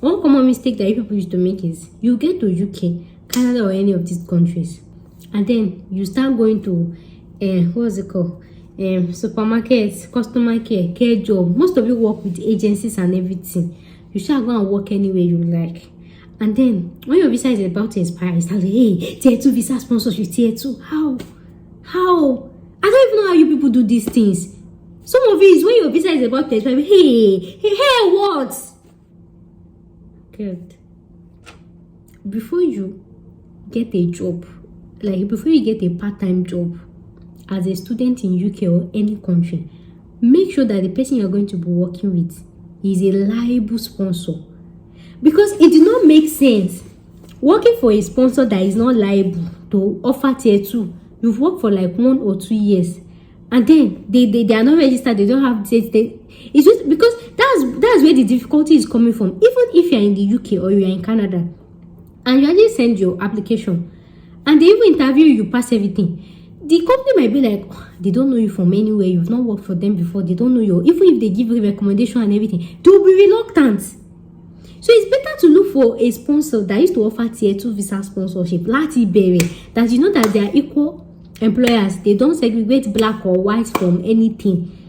One common mistake that you people used to make is you get to UK, Canada, or any of these countries, and then you start going to what's it called? Supermarkets, customer care job. Most of you work with agencies and everything. You shall go and work anywhere you like. And then when your visa is about to expire, you start like, hey, tier 2 visa sponsorship, tier 2. How? I don't even know how you people do these things. Some of it is when your visa is about to expire, hey, what? Good. Before you get a job, like before you get a part-time job as a student in UK or any country, make sure that the person you're going to be working with is a liable sponsor. Because it did not make sense working for a sponsor that is not liable to offer tier 2. You've worked for like 1 or 2 years, and then they are not registered. They don't have it's just because that's where the difficulty is coming from. Even if you're in the UK or you're in Canada and you actually send your application and they even interview you, pass everything, the company might be like, oh, they don't know you from anywhere, you've not worked for them before, they don't know you. Even if they give you recommendation and everything, they will be reluctant. So it's better to look for a sponsor that used to offer tier 2 visa sponsorship, Lati Berry, that you know that they are equal employers. They don't segregate black or white from anything.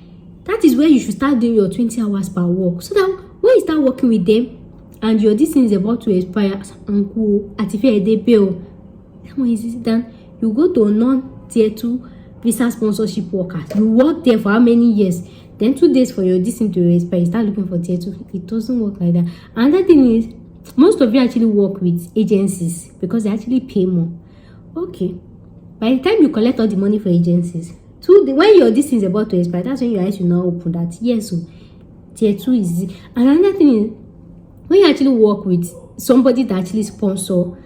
That is where you should start doing your 20 hours per work. So that when you start working with them and your distance is about to expire, then you go to a non-tier 2 visa sponsorship worker. You work there for how many years? Then 2 days for your distance to expire, you start looking for tier 2. It doesn't work like that. Another thing is, most of you actually work with agencies because they actually pay more. Okay. By the time you collect all the money for agencies, when your distance is about to expire, that's when your eyes will now open that yes, so tier 2 is easy. Another thing is, when you actually work with somebody that actually sponsor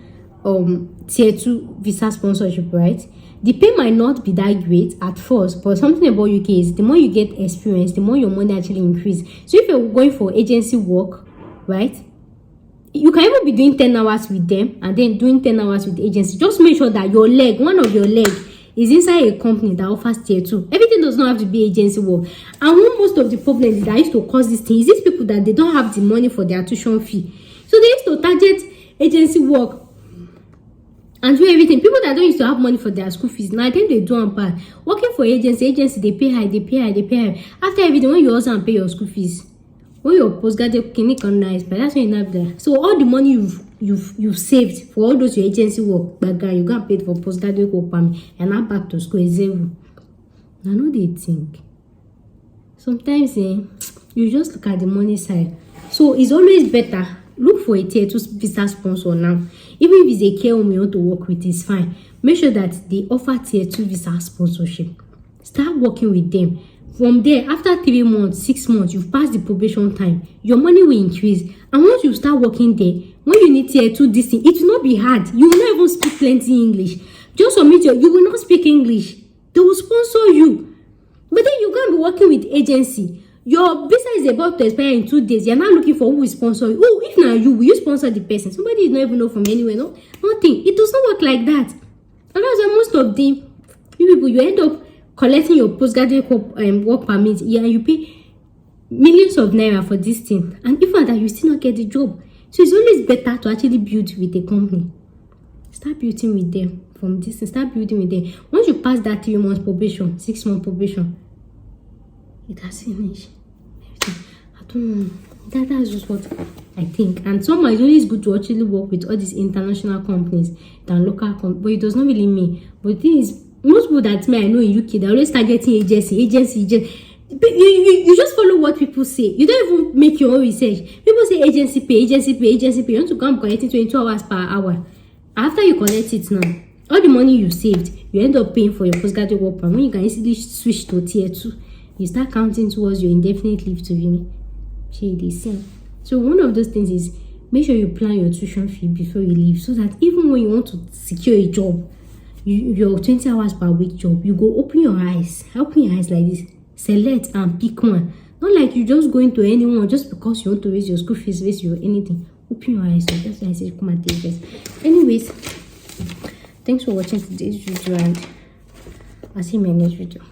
tier 2 visa sponsorship, right? The pay might not be that great at first, but something about UK is the more you get experience, the more your money actually increase. So if you're going for agency work, right, you can even be doing 10 hours with them and then doing 10 hours with the agency. Just make sure that one of your leg is inside a company that offers tier 2. Everything does not have to be agency work. And one most of the problems that used to cause this thing is these people that they don't have the money for their tuition fee. So they used to target agency work and do everything. People that don't used to have money for their school fees, now I think they do on part. Working for agency, they pay high. After everything, when you also pay your school fees, when your postgraduate clinic on nice, but that's when you have that. So all the money you've saved for all those your agency work, background, you got paid for postgraduate work permit, and now back to school is zero. I know they think. Sometimes you just look at the money side. So it's always better. Look for a tier 2 visa sponsor now. Even if it's a care home you want to work with, it's fine. Make sure that they offer tier 2 visa sponsorship. Start working with them. From there, after 3 months, 6 months, you've passed the probation time, your money will increase. And once you start working there, when you need tier 2 this thing, it will not be hard. You will not even speak plenty English. Just submit you will not speak English. They will sponsor you. But then you're going to be working with agency. Your visa is about to expire in 2 days. You're not looking for who will sponsor you. Oh, if not you, will you sponsor the person? Somebody is not even know from anywhere. No, nothing. It does not work like that. And that's why most of the you people, you end up collecting your postgraduate work permit, and you pay millions of naira for this thing, and even that you still not get the job. So it's always better to actually build with a company. Start building with them from this. Start building with them. Once you pass that 3 months probation, 6 months probation, it has finished. I don't know. That's just what I think. And somehow it's always good to actually work with all these international companies than local companies. But it does not really mean. But the thing is, most people that I know in UK, they always targeting agency. You just follow what people say. You don't even make your own research. People say agency pay. You want to come collecting 22 hours per hour. After you collect it now, all the money you saved, you end up paying for your postgraduate work permit. When you can easily switch to tier 2, you start counting towards your indefinite leave to remain. So one of those things is make sure you plan your tuition fee before you leave, so that even when you want to secure a job, your 20 hours per week job, you go open your eyes like this, select and pick one. Not like you just go into anyone just because you want to raise your school fees, raise your anything. Open your eyes. So that's why I say come and take this. Anyways, thanks for watching today's video, and I'll see you in my next video.